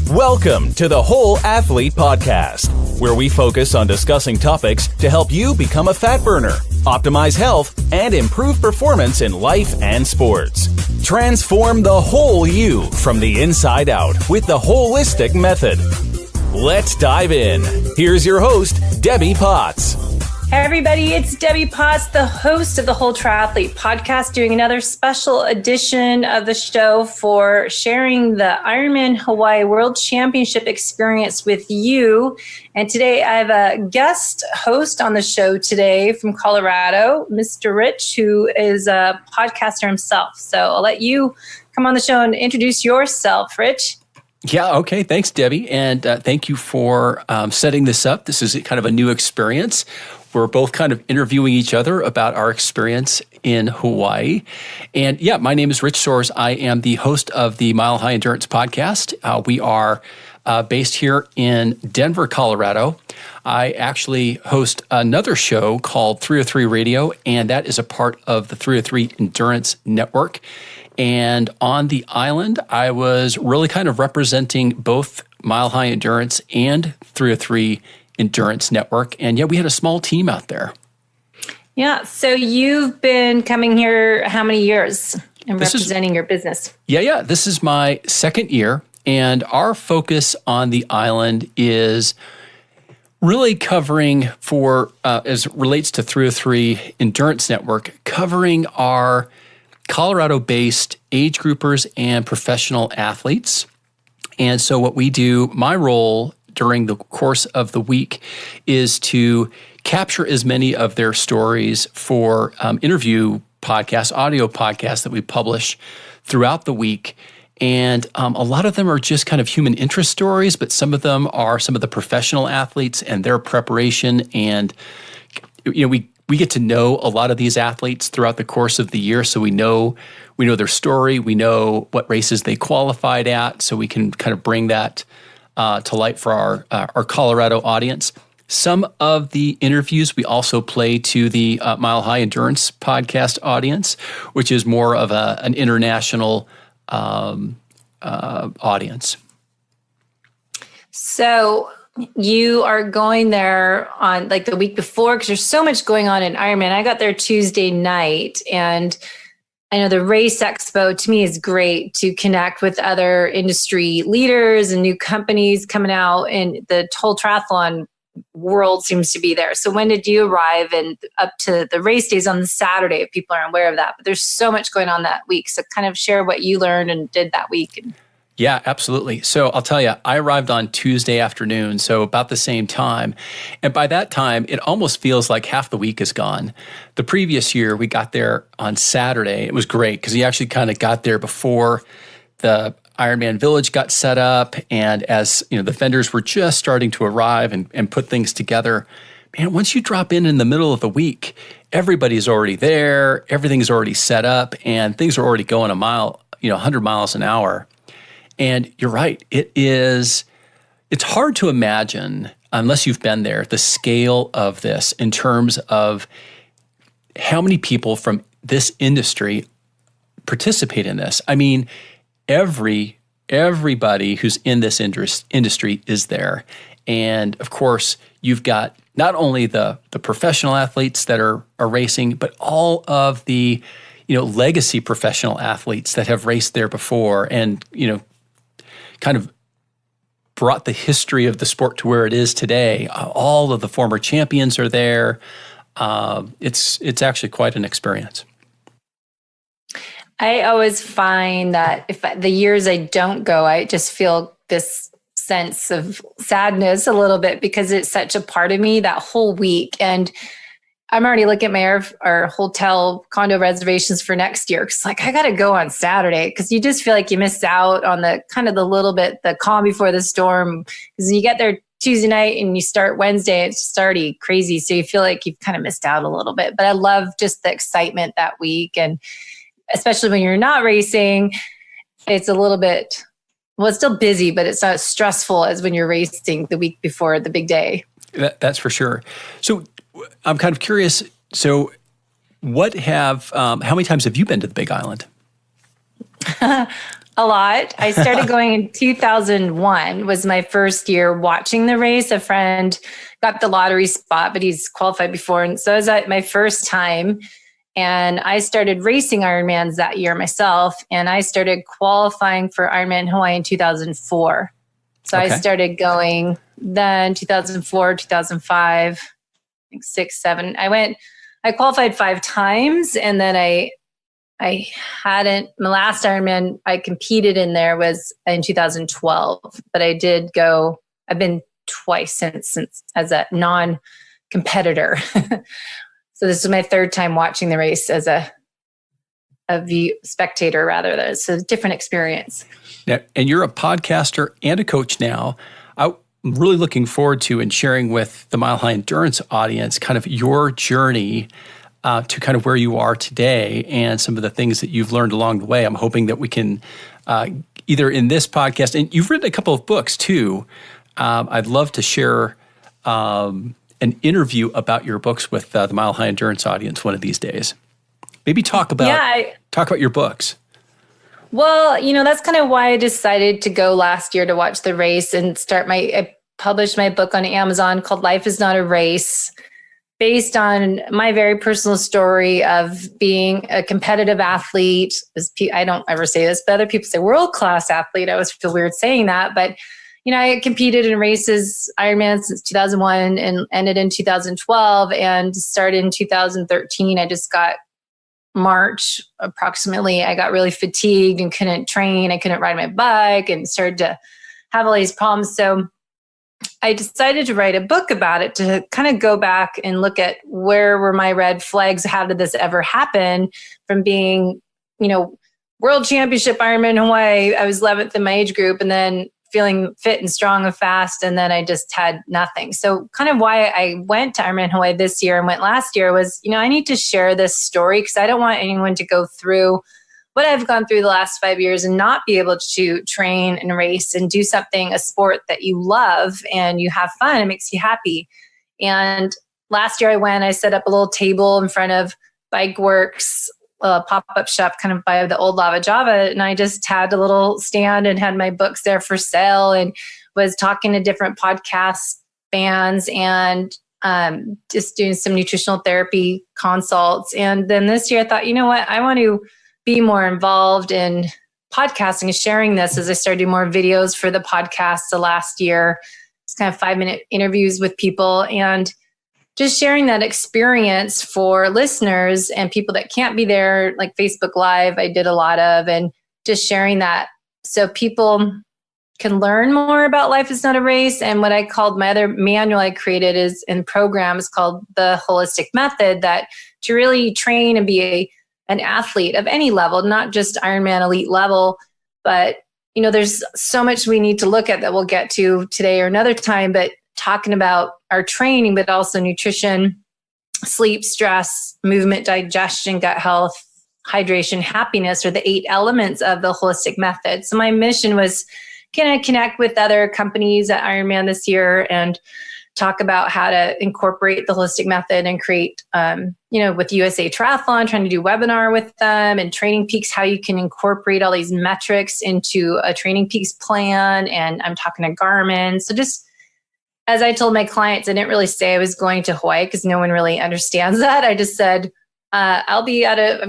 Welcome to the Whole Athlete Podcast, where we focus on discussing topics to help you become a fat burner, optimize health, and improve performance in life and sports. Transform the whole you from the inside out with the holistic method. Let's dive in. Here's your host, Debbie Potts. Hey everybody, it's Debbie Potts, the host of the Whole Triathlete Podcast, doing another special edition of the show for sharing the IRONMAN Hawaii World Championship experience with you. And today I have a guest host on the show today from Colorado, Mr. Rich, who is a podcaster himself. So I'll let you come on the show and introduce yourself, Rich. Yeah, okay. Thanks, Debbie. And thank you for setting this up. This is kind of a new experience. We're both kind of interviewing each other about our experience in Hawaii. And yeah, my name is Rich Soares. I am the host of the Mile High Endurance Podcast. We are based here in Denver, Colorado. I actually host another show called 303 Radio, and that is a part of the 303 Endurance Network. And on the island, I was really kind of representing both Mile High Endurance and 303 Endurance Network. And yeah, we had a small team out there. Yeah. So you've been coming here how many years and representing your business? Yeah. This is my second year. And our focus on the island is really covering for, as it relates to 303 Endurance Network, covering our Colorado-based age groupers and professional athletes. And so what we do, my role during the course of the week is to capture as many of their stories for interview podcasts, audio podcasts that we publish throughout the week. And a lot of them are just kind of human interest stories, but some of them are some of the professional athletes and their preparation. And, you know, we get to know a lot of these athletes throughout the course of the year. So we know their story. We know what races they qualified at. So we can kind of bring that to light for our Colorado audience. Some of the interviews we also play to the Mile High Endurance Podcast audience, which is more of an international audience. So you are going there on like the week before because there's so much going on in Ironman. I got there Tuesday night, and I know the Race Expo to me is great to connect with other industry leaders and new companies coming out, and the whole triathlon world seems to be there. So when did you arrive? And up to the race days on the Saturday, if people aren't aware of that. But there's so much going on that week. So kind of share what you learned and did that week. Yeah, absolutely. So I'll tell you, I arrived on Tuesday afternoon, so about the same time. And by that time, it almost feels like half the week is gone. The previous year, we got there on Saturday. It was great because we actually kind of got there before the Ironman Village got set up. And as you know, the vendors were just starting to arrive and put things together. Man, once you drop in the middle of the week, everybody's already there. Everything's already set up and things are already going 100 miles an hour. And you're right, it's hard to imagine, unless you've been there, the scale of this in terms of how many people from this industry participate in this. I mean, everybody who's in this industry is there. And of course, you've got not only the professional athletes that are racing, but all of the, legacy professional athletes that have raced there before and, kind of brought the history of the sport to where it is today. All of the former champions are there. It's actually quite an experience. I always find that if the years I don't go, I just feel this sense of sadness a little bit because it's such a part of me that whole week. And I'm already looking at our hotel condo reservations for next year. Cause I got to go on Saturday because you just feel like you missed out on the kind of the calm before the storm. Cause you get there Tuesday night and you start Wednesday, it's just already crazy. So you feel like you've kind of missed out a little bit, but I love just the excitement that week. And especially when you're not racing, it's a little bit, well, it's still busy, but it's not as stressful as when you're racing the week before the big day. That's for sure. So I'm kind of curious. So how many times have you been to the Big Island? A lot. I started going in 2001 was my first year watching the race. A friend got the lottery spot, but he's qualified before. And so it was my first time. And I started racing Ironmans that year myself. And I started qualifying for Ironman Hawaii in 2004. So I started going then 2004, 2005, I think 6, 7. I qualified 5 times. And then my last Ironman I competed in there was in 2012, but I've been twice since as a non-competitor. So this is my 3rd time watching the race as a spectator rather. It's a different experience. Yeah, and you're a podcaster and a coach now. I'm really looking forward to and sharing with the Mile High Endurance audience kind of your journey to kind of where you are today and some of the things that you've learned along the way. I'm hoping that we can either in this podcast, and you've written a couple of books too. I'd love to share an interview about your books with the Mile High Endurance audience one of these days. Maybe talk about your books. Well, that's kind of why I decided to go last year to watch the race and I published my book on Amazon called Life is Not a Race, based on my very personal story of being a competitive athlete. I don't ever say this, but other people say world-class athlete. I always feel weird saying that, but I competed in races, Ironman since 2001 and ended in 2012 and started in 2013. I just got March approximately, I got really fatigued and couldn't train. I couldn't ride my bike and started to have all these problems. So I decided to write a book about it to kind of go back and look at where were my red flags? How did this ever happen from being, World Championship Ironman Hawaii? I was 11th in my age group and then feeling fit and strong and fast. And then I just had nothing. So kind of why I went to Ironman Hawaii this year and went last year was, I need to share this story because I don't want anyone to go through what I've gone through the last 5 years and not be able to train and race and do something, a sport that you love and you have fun. It makes you happy. And last year I set up a little table in front of Bike Works, a pop-up shop kind of by the old Lava Java. And I just had a little stand and had my books there for sale and was talking to different podcast fans and just doing some nutritional therapy consults. And then this year I thought, you know what, I want to be more involved in podcasting and sharing this as I started doing more videos for the podcast the last year. It's kind of 5-minute interviews with people and just sharing that experience for listeners and people that can't be there, like Facebook Live, I did a lot of, and just sharing that so people can learn more about Life is Not a Race. And what I called my other manual I created in programs called the Holistic Method, that to really train and be an athlete of any level, not just Ironman elite level, but there's so much we need to look at that we'll get to today or another time, but talking about our training, but also nutrition, sleep, stress, movement, digestion, gut health, hydration, happiness are the 8 elements of the holistic method. So my mission was, can I connect with other companies at Ironman this year and talk about how to incorporate the holistic method and create, with USA Triathlon, trying to do webinar with them, and Training Peaks, how you can incorporate all these metrics into a Training Peaks plan. And I'm talking to Garmin. So just as I told my clients, I didn't really say I was going to Hawaii because no one really understands that. I just said, I'm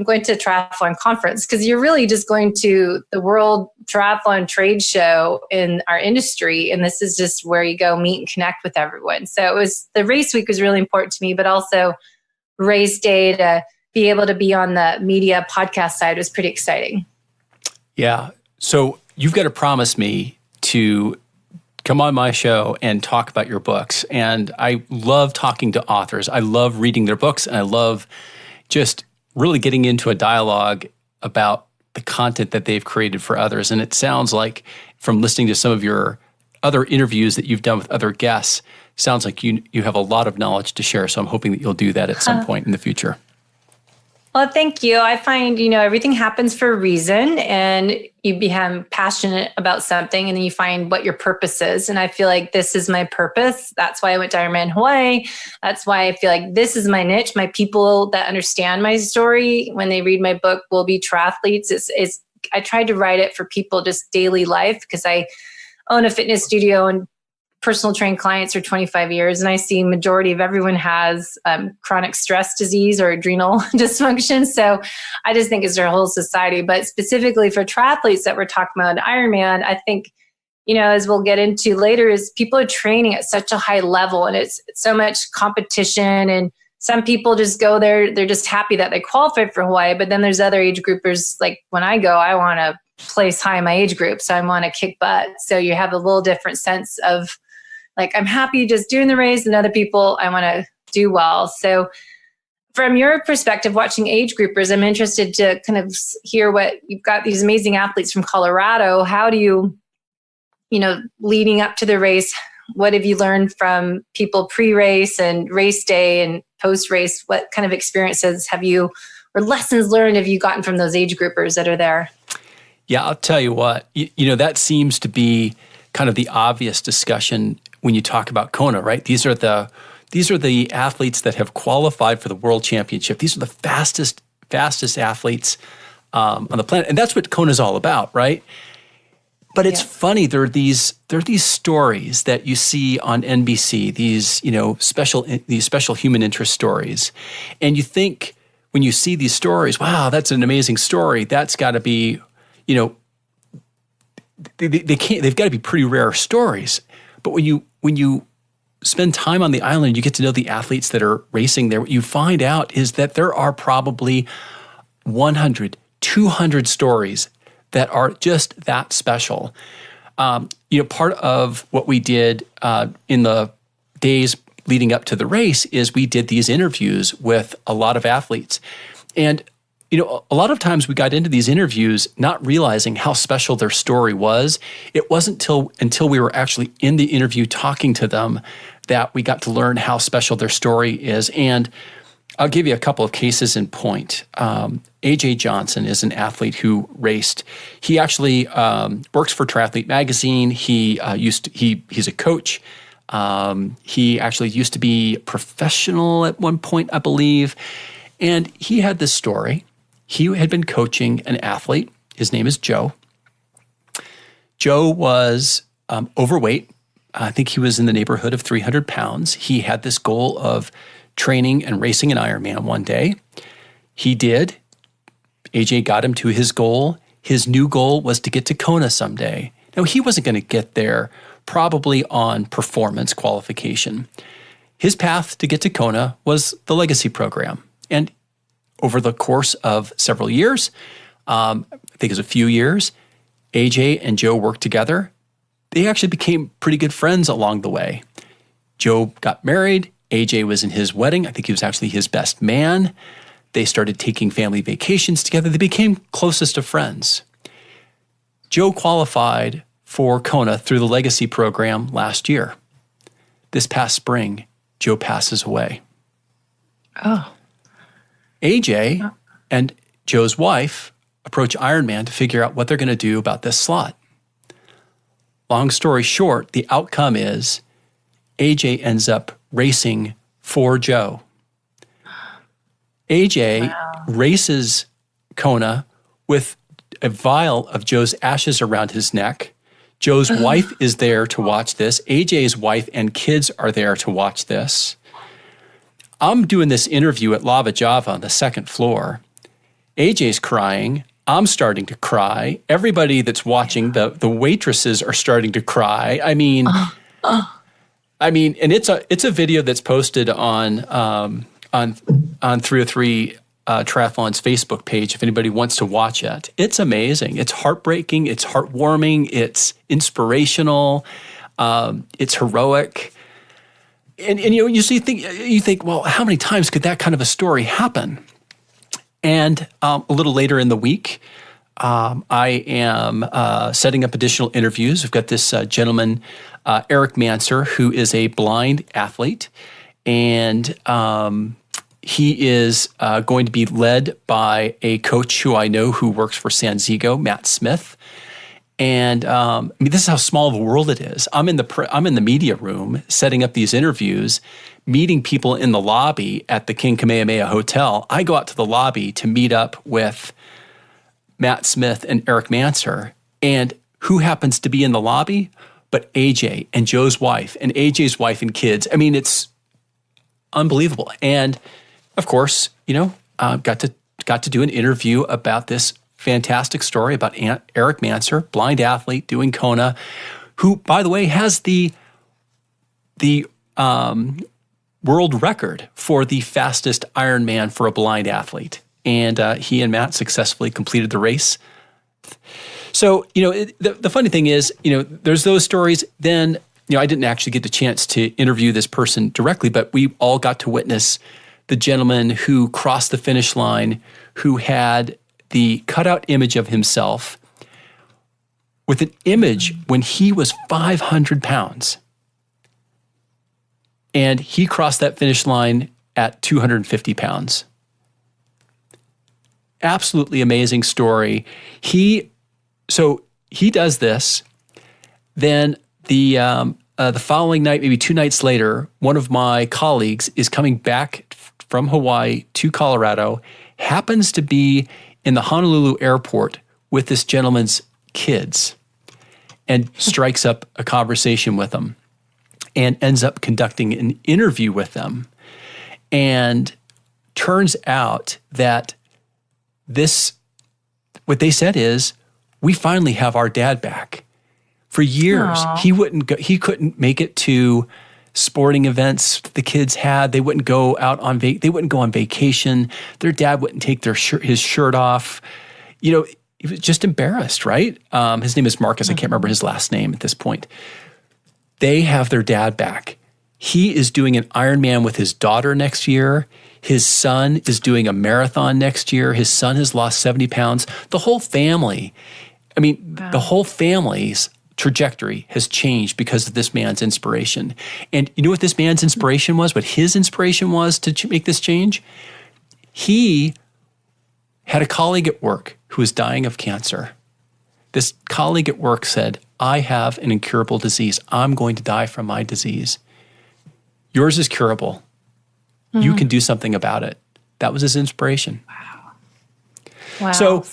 going to a triathlon conference, because you're really just going to the World Triathlon Trade Show in our industry. And this is just where you go meet and connect with everyone. So the race week was really important to me, but also race day to be able to be on the media podcast side was pretty exciting. Yeah. So you've got to promise me to come on my show and talk about your books. And I love talking to authors. I love reading their books, and I love just really getting into a dialogue about the content that they've created for others. And it sounds like, from listening to some of your other interviews that you've done with other guests, sounds like you have a lot of knowledge to share. So I'm hoping that you'll do that at some point in the future. Well, thank you. I find, everything happens for a reason, and you become passionate about something, and then you find what your purpose is. And I feel like this is my purpose. That's why I went to Ironman Hawaii. That's why I feel like this is my niche. My people that understand my story when they read my book will be triathletes. It's I tried to write it for people just daily life, because I own a fitness studio and personal trained clients for 25 years. And I see majority of everyone has chronic stress disease or adrenal dysfunction. So I just think it's our whole society. But specifically for triathletes that we're talking about Ironman, I think, as we'll get into later, is people are training at such a high level, and it's so much competition, and some people just go there, they're just happy that they qualified for Hawaii. But then there's other age groupers, like when I go, I want to place high in my age group, so I want to kick butt. So you have a little different sense of like, I'm happy just doing the race, and other people, I want to do well. So from your perspective, watching age groupers, I'm interested to kind of hear what you've got these amazing athletes from Colorado. How do you, leading up to the race, what have you learned from people pre-race and race day and post-race? What kind of experiences have you, or lessons learned have you gotten from those age groupers that are there? Yeah, I'll tell you what, that seems to be kind of the obvious discussion when you talk about Kona, right? These are the athletes that have qualified for the World Championship. These are the fastest athletes on the planet, and that's what Kona is all about, right? But it's funny. There are these stories that you see on NBC. These special human interest stories, and you think when you see these stories, wow, that's an amazing story. That's got to be, they've got to be pretty rare stories. But when you spend time on the island, you get to know the athletes that are racing there. What you find out is that there are probably 100, 200 stories that are just that special. Part of what we did in the days leading up to the race is we did these interviews with a lot of athletes. And a lot of times we got into these interviews not realizing how special their story was. It wasn't until we were actually in the interview talking to them that we got to learn how special their story is. And I'll give you a couple of cases in point. AJ Johnson is an athlete who raced. He actually works for Triathlete Magazine. He's a coach. He actually used to be professional at one point, I believe. And he had this story. He had been coaching an athlete. His name is Joe. Joe was overweight. I think he was in the neighborhood of 300 pounds. He had this goal of training and racing an Ironman one day. He did. AJ got him to his goal. His new goal was to get to Kona someday. Now, he wasn't going to get there probably on performance qualification. His path to get to Kona was the Legacy program. And over the course of several years, I think it was a few years, AJ and Joe worked together. They actually became pretty good friends along the way. Joe got married. AJ was in his wedding. I think he was actually his best man. They started taking family vacations together. They became closest of friends. Joe qualified for Kona through the Legacy program last year. This past spring, Joe passes away. Oh. AJ and Joe's wife approach Ironman to figure out what they're going to do about this slot. Long story short, the outcome is AJ ends up racing for Joe. AJ races Kona with a vial of Joe's ashes around his neck. Joe's wife is there to watch this. AJ's wife and kids are there to watch this. I'm doing this interview at Lava Java on the second floor. AJ's crying. I'm starting to cry. Everybody that's watching, the waitresses are starting to cry. I mean, and it's a video that's posted on 303 Triathlon's Facebook page if anybody wants to watch it. It's amazing. It's heartbreaking. It's heartwarming. It's inspirational. It's heroic. And you think, well, how many times could that kind of a story happen? And a little later in the week, I am setting up additional interviews. We've got this gentleman, Eric Manser, who is a blind athlete, and he is going to be led by a coach who I know who works for San Zigo, Matt Smith. And this is how small of a world it is. I'm in the media room setting up these interviews, meeting people in the lobby at the King Kamehameha Hotel. I go out to the lobby to meet up with Matt Smith and Eric Manser. And who happens to be in the lobby? But AJ and Joe's wife and AJ's wife and kids. I mean, it's unbelievable. And of course, got to do an interview about this fantastic story about Eric Manser, blind athlete doing Kona, who, by the way, has the world record for the fastest Ironman for a blind athlete. And he and Matt successfully completed the race. So, the funny thing is, there's those stories. Then, I didn't actually get the chance to interview this person directly, but we all got to witness the gentleman who crossed the finish line, who had the cutout image of himself with an image when he was 500 pounds. And he crossed that finish line at 250 pounds. Absolutely amazing story. He does this. Then the following night, maybe 2 nights later, one of my colleagues is coming back from Hawaii to Colorado, happens to be in the Honolulu airport with this gentleman's kids, and strikes up a conversation with them and ends up conducting an interview with them. And turns out that what they said is, we finally have our dad back. For years, Aww. He couldn't make it to sporting events the kids had. They wouldn't go out on they wouldn't go on vacation. Their dad wouldn't take his shirt off. He was just embarrassed, right? His name is Marcus. I can't remember his last name at this point. They have their dad back. He is doing an Ironman with his daughter next year. His son is doing a marathon next year. His son has lost 70 pounds. The whole family, the whole family's trajectory has changed because of this man's inspiration. And you know what this man's inspiration was? What his inspiration was to make this change? He had a colleague at work who was dying of cancer. This colleague at work said, I have an incurable disease. I'm going to die from my disease. Yours is curable. Mm-hmm. You can do something about it. That was his inspiration. Wow. So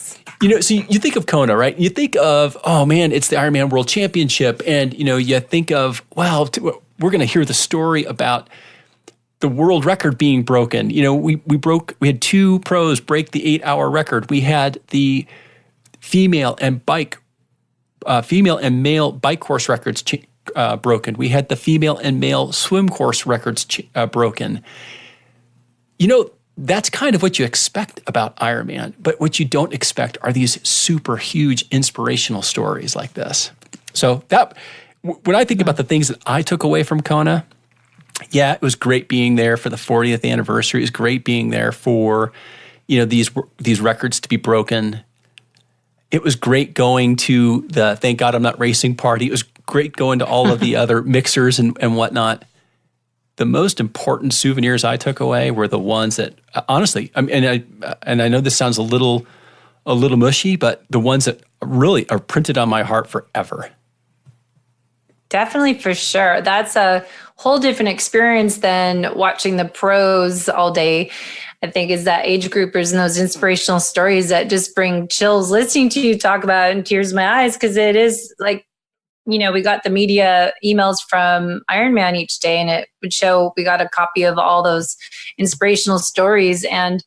you think of Kona, right? You think of, oh man, it's the Ironman World Championship. And, you think of, wow, we're going to hear the story about the world record being broken. We had 2 pros break the 8-hour record. We had the female and male bike course records broken. We had the female and male swim course records broken. That's kind of what you expect about Ironman, but what you don't expect are these super huge inspirational stories like this. So when I think about the things that I took away from Kona, yeah, it was great being there for the 40th anniversary. It was great being there for, these records to be broken. It was great going to the Thank God I'm Not Racing party. It was great going to all of the other mixers and whatnot. The most important souvenirs I took away were the ones that, honestly, and I know this sounds a little mushy, but the ones that really are printed on my heart forever. Definitely, for sure. That's a whole different experience than watching the pros all day. I think is that age groupers and those inspirational stories that just bring chills listening to you talk about it and tears in my eyes, because it is like, we got the media emails from Ironman each day, and it would show we got a copy of all those inspirational stories, and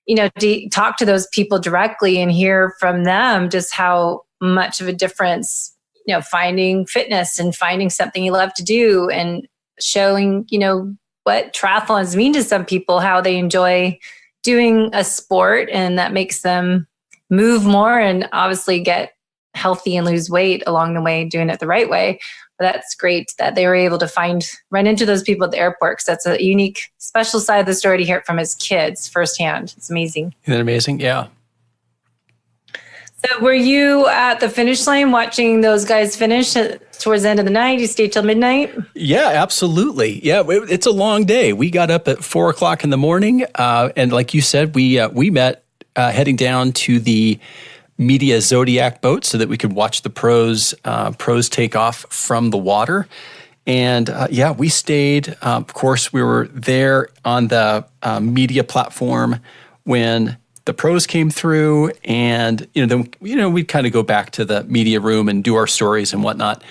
to talk to those people directly and hear from them just how much of a difference finding fitness and finding something you love to do, and showing what triathlons mean to some people, how they enjoy doing a sport, and that makes them move more and obviously get healthy and lose weight along the way, doing it the right way. But that's great that they were able to run into those people at the airport, because that's a unique, special side of the story to hear it from his kids firsthand. It's amazing. Isn't that amazing? Yeah. So were you at the finish line watching those guys finish towards the end of the night? You stayed till midnight? Yeah, absolutely. Yeah, it's a long day. We got up at 4:00 in the morning. And like you said, we met heading down to the Media Zodiac boat so that we could watch the pros take off from the water. And we stayed. Of course, we were there on the media platform when the pros came through, and then we'd kind of go back to the media room and do our stories and whatnot.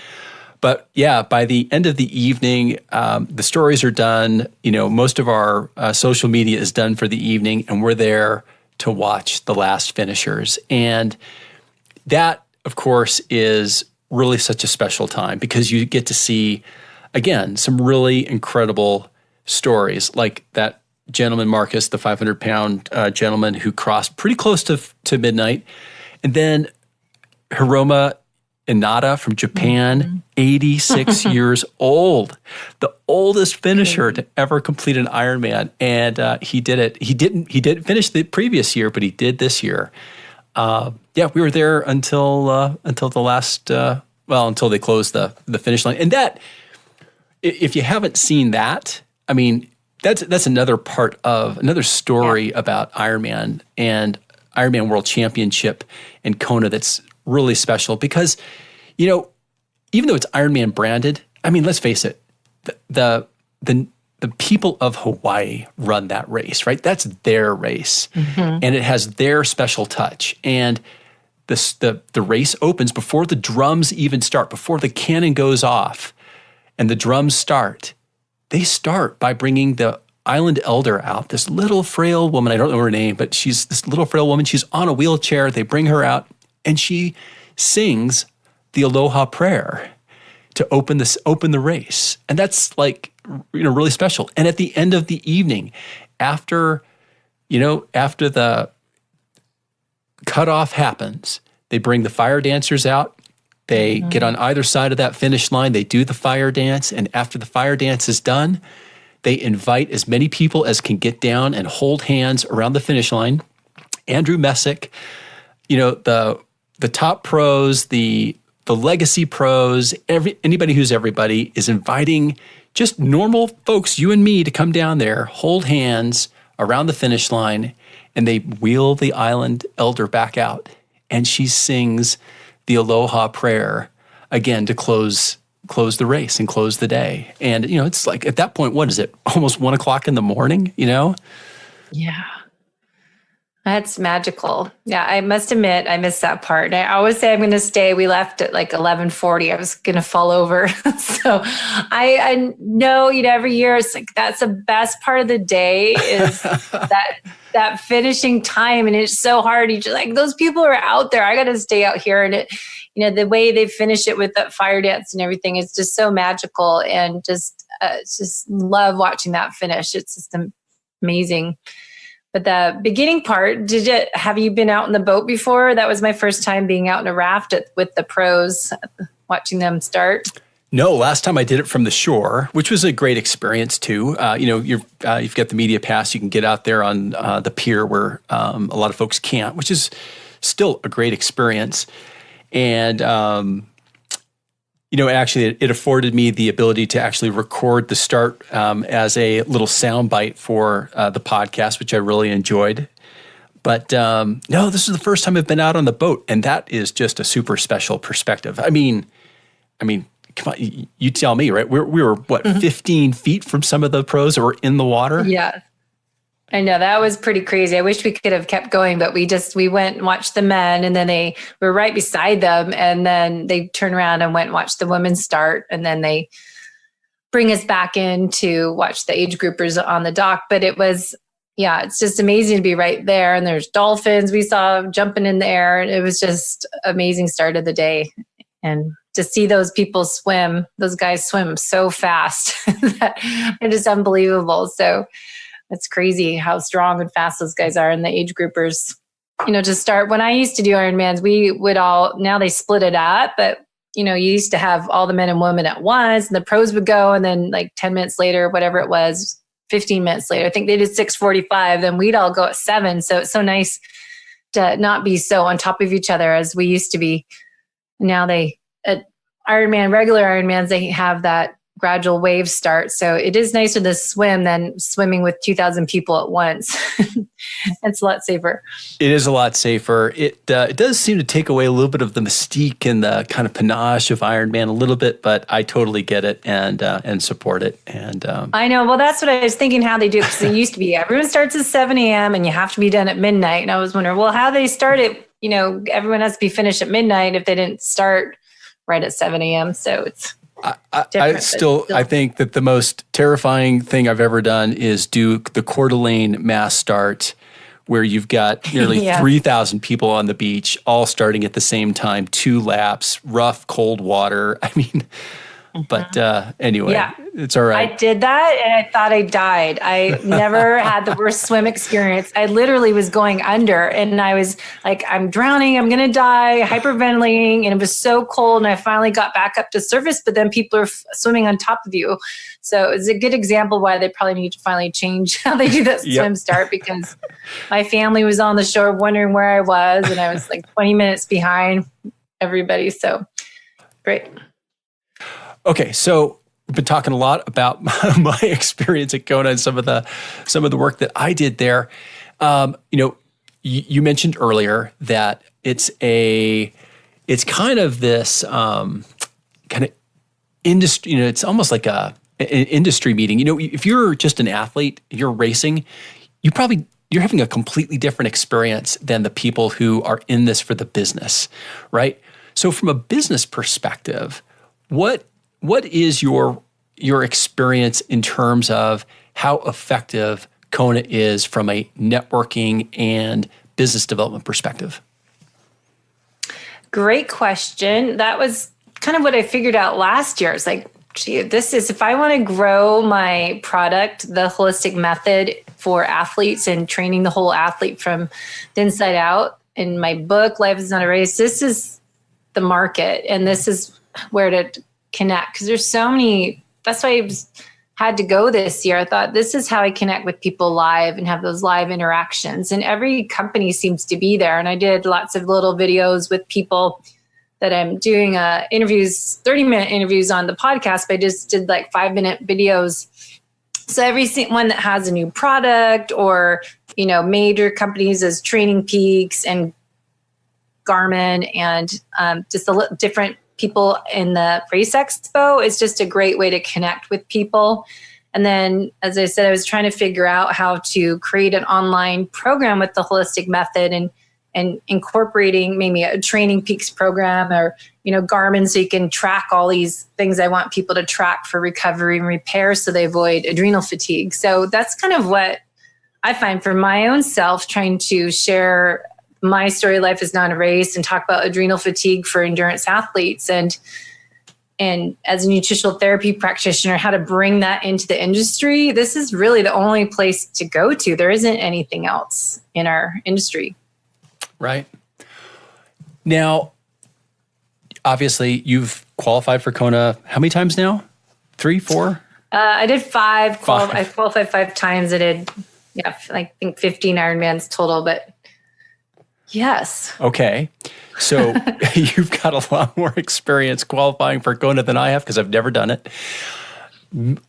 But yeah, by the end of the evening, the stories are done. Most of our social media is done for the evening, and we're there to watch the last finishers. And that, of course, is really such a special time because you get to see, again, some really incredible stories like that gentleman, Marcus, the 500-pound gentleman who crossed pretty close to midnight. And then Hiroma Inada from Japan, 86 years old, the oldest finisher to ever complete an Ironman. And he did it. He didn't finish the previous year, but he did this year. We were there until the last, until they closed the finish line. And that, if you haven't seen that, I mean, that's another story about Ironman and Ironman World Championship in Kona that's really special because, even though it's Ironman branded, I mean, let's face it, the people of Hawaii run that race, right? That's their race, and it has their special touch. And the race opens before the drums even start, before the cannon goes off, and the drums start. They start by bringing the island elder out, this little frail woman. I don't know her name, but she's this little frail woman. She's on a wheelchair. They bring her out, and she sings the Aloha Prayer to open the race. And that's really special. And at the end of the evening, after the cutoff happens, they bring the fire dancers out. They get on either side of that finish line. They do the fire dance. And after the fire dance is done, they invite as many people as can get down and hold hands around the finish line. Andrew Messick, the top pros, the legacy pros, anybody who's everybody is inviting just normal folks, you and me, to come down there, hold hands around the finish line, and they wheel the island elder back out. And she sings the Aloha Prayer again to close the race and close the day. And, it's like at that point, what is it? Almost 1 o'clock in the morning, Yeah. That's magical. Yeah, I must admit, I missed that part. I always say I'm going to stay. We left at 11:40. I was going to fall over. So I know, every year it's that's the best part of the day is that finishing time. And it's so hard. You just those people are out there. I got to stay out here. And it, the way they finish it with that fire dance and everything is just so magical. And just love watching that finish. It's just amazing. But the beginning part, have you been out in the boat before? That was my first time being out in a raft with the pros, watching them start. No, last time I did it from the shore, which was a great experience too. You've got the media pass. You can get out there on the pier where a lot of folks can't, which is still a great experience. And actually, it afforded me the ability to actually record the start as a little soundbite for the podcast, which I really enjoyed. But no, this is the first time I've been out on the boat, and that is just a super special perspective. I mean, come on, you tell me, right? We were 15 feet from some of the pros that were in the water? Yeah. I know that was pretty crazy. I wish we could have kept going, but we went and watched the men, and then we were right beside them, and then they turned around and went and watched the women start, and then they bring us back in to watch the age groupers on the dock. But it was, it's just amazing to be right there. And there's dolphins we saw jumping in the air, and it was just amazing start of the day. And to see those people swim, those guys swim so fast that they're just unbelievable. So it's crazy how strong and fast those guys are in the age groupers. To start, when I used to do Ironmans, we would now they split it up, but you used to have all the men and women at once, and the pros would go, and then 10 minutes later, whatever it was, 15 minutes later, I think they did 6:45, then we'd all go at 7. So it's so nice to not be so on top of each other as we used to be. Now at regular Ironmans, they have that gradual waves start. So it is nicer to swim than swimming with 2,000 people at once. It's a lot safer. It is a lot safer. It does seem to take away a little bit of the mystique and the kind of panache of Ironman a little bit, but I totally get it and support it. And I know. Well, that's what I was thinking how they do it, because it used to be everyone starts at 7 a.m. and you have to be done at midnight. And I was wondering, well, how they start it, everyone has to be finished at midnight if they didn't start right at 7 a.m. So it's I think that the most terrifying thing I've ever done is do the Coeur d'Alene mass start, where you've got nearly 3,000 people on the beach, all starting at the same time, 2 laps, rough, cold water. I mean, but anyway, it's all right. I did that and I thought I died. I never had the worst swim experience. I literally was going under and I was like, I'm drowning, I'm going to die, hyperventilating. And it was so cold. And I finally got back up to surface, but then people are swimming on top of you. So it's a good example why they probably need to finally change how they do that swim start, because my family was on the shore wondering where I was. And I was like 20 minutes behind everybody. So great. Okay, so we've been talking a lot about my experience at Kona and some of the work that I did there. You mentioned earlier that it's kind of this kind of industry. It's almost like an industry meeting. If you're just an athlete, you're racing, you're having a completely different experience than the people who are in this for the business, right? So from a business perspective, what is your experience in terms of how effective Kona is from a networking and business development perspective? Great question. That was kind of what I figured out last year. It's like, gee, if I want to grow my product, the holistic method for athletes and training the whole athlete from the inside out, in my book, Life is Not a Race, this is the market and this is where to connect, because there's so many. That's why I had to go this year. I thought this is how I connect with people live and have those live interactions, and every company seems to be there. And I did lots of little videos with people that I'm doing interviews, 30-minute interviews on the podcast, but I just did like 5-minute videos. So every one that has a new product or major companies as Training Peaks and Garmin and just a different people in the Race Expo is just a great way to connect with people. And then, as I said, I was trying to figure out how to create an online program with the holistic method and incorporating maybe a Training Peaks program or, Garmin, so you can track all these things I want people to track for recovery and repair so they avoid adrenal fatigue. So that's kind of what I find for my own self, trying to share my story, Life is Not a Race, and talk about adrenal fatigue for endurance athletes, and as a nutritional therapy practitioner, how to bring that into the industry. This is really the only place to go to. There isn't anything else in our industry. Right. Now, obviously, you've qualified for Kona how many times now? 3, 4? I did 5. I qualified 5 times. I did, I think 15 Ironmans total, but yes. Okay. So you've got a lot more experience qualifying for Kona than I have, because I've never done it.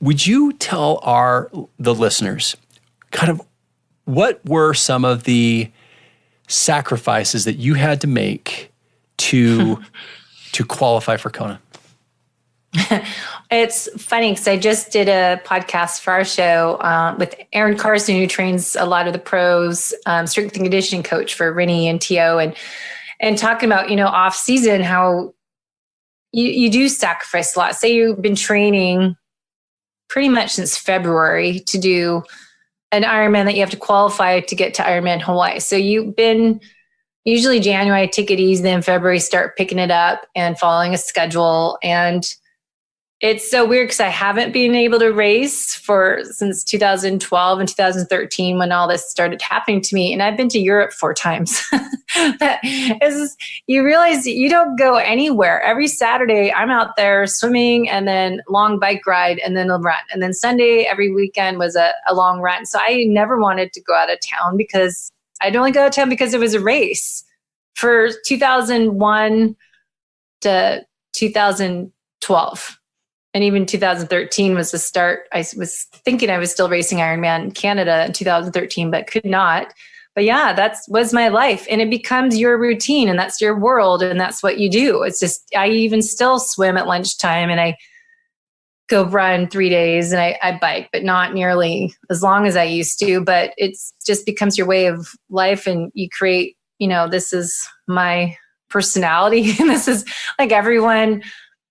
Would you tell the listeners kind of what were some of the sacrifices that you had to make to qualify for Kona? It's funny because I just did a podcast for our show with Aaron Carson, who trains a lot of the pros, strength and conditioning coach for Rennie and TO, and talking about, off season, how you do sacrifice a lot. Say you've been training pretty much since February to do an Ironman that you have to qualify to get to Ironman Hawaii. So you've been usually January, take it easy, then February, start picking it up and following a schedule. And it's so weird because I haven't been able to race since 2012 and 2013 when all this started happening to me. And I've been to Europe 4 times. You realize you don't go anywhere. Every Saturday I'm out there swimming and then long bike ride and then a run. And then Sunday, every weekend was a long run. So I never wanted to go out of town because I'd only go out of town because it was a race for 2001 to 2012. And even 2013 was the start. I was thinking I was still racing Ironman Canada in 2013, but could not. But yeah, that was my life. And it becomes your routine, and that's your world, and that's what you do. It's just, I even still swim at lunchtime, and I go run 3 days, and I bike, but not nearly as long as I used to. But it's just becomes your way of life, and you create, this is my personality. And this is like everyone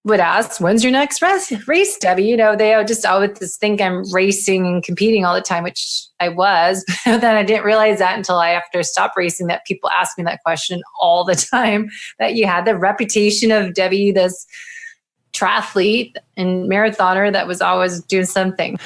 would ask, when's your next race, Debbie? They just always think I'm racing and competing all the time, which I was. But then I didn't realize that until after I stopped racing, that people ask me that question all the time, that you had the reputation of Debbie, this triathlete and marathoner that was always doing something.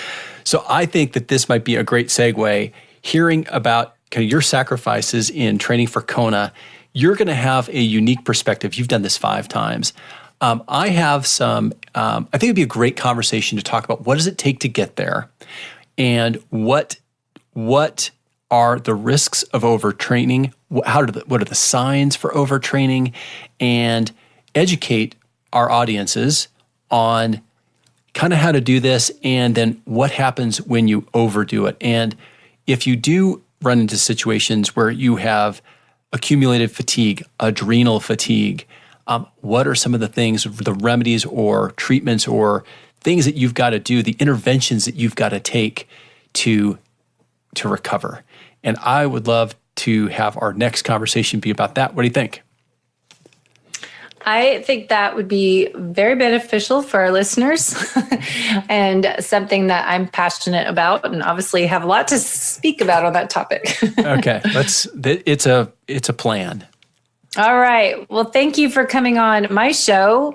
So I think that this might be a great segue, hearing about kind of your sacrifices in training for Kona. You're going to have a unique perspective. You've done this 5 times. I have some, I think it'd be a great conversation to talk about what does it take to get there, and what are the risks of overtraining, what are the signs for overtraining, and educate our audiences on kind of how to do this, and then what happens when you overdo it. And if you do run into situations where you have accumulated fatigue, adrenal fatigue, what are some of the things, the remedies or treatments or things that you've got to do, the interventions that you've got to take to recover? And I would love to have our next conversation be about that. What do you think? I think that would be very beneficial for our listeners and something that I'm passionate about, and obviously have a lot to speak about on that topic. Okay, it's a plan. All right. Well, thank you for coming on my show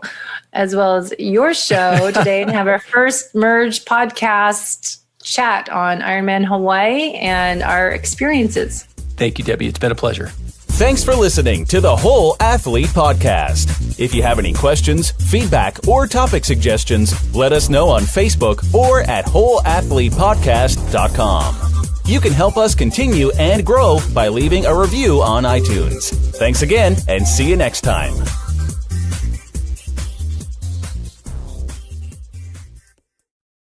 as well as your show today, and have our first Merge podcast chat on Ironman Hawaii and our experiences. Thank you, Debbie. It's been a pleasure. Thanks for listening to the Whole Athlete Podcast. If you have any questions, feedback, or topic suggestions, let us know on Facebook or at wholeathletepodcast.com. You can help us continue and grow by leaving a review on iTunes. Thanks again, and see you next time.